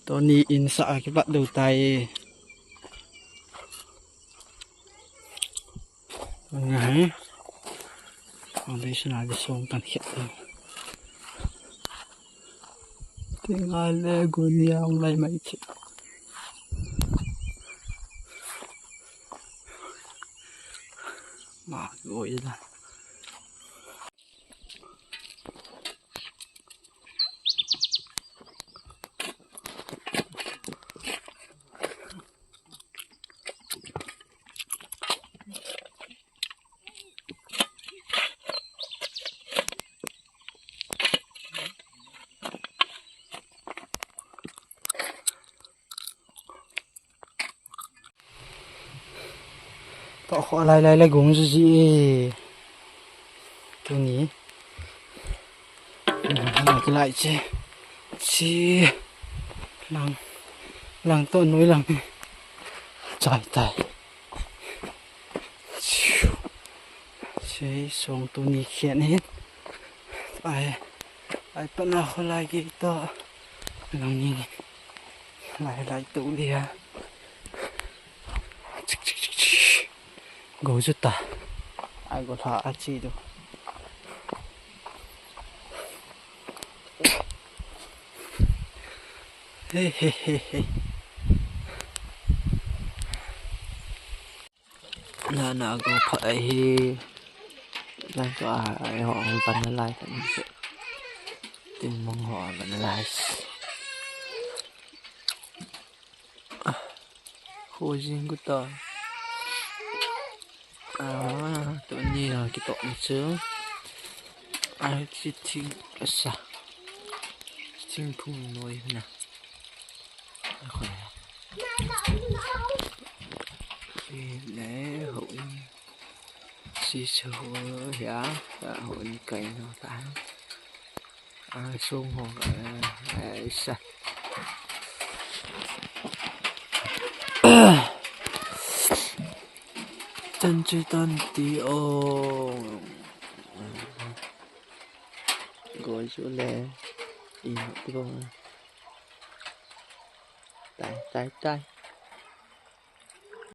Tony in sa cái bắt đầu tay ngay còn đây sẽ là cái sông tàn hiện tinggal legonia ang lay mai chi mà gọi là tao họ lại gúng gì tôi nghĩ cái lại chi làng tôi núi làng trời tài chế xuống tôi nghĩ khiển hết ai bắt nào họ lại cái to làng nhìn lại tụ đi à gấu rút ta ai có thả chi đâu he là có phải đang có ai họ bắn lại thành sự tìm mong họ bắn lại khu riêng của tôi tự nhiên là cái tội sướng ai chỉ thiên sao thiên phun nuôi nè khỏe lễ hội xì xù giá hội cây nó ta xuông hồ sạch chân chơi tân tí ô gối chỗ lè in tí bông tay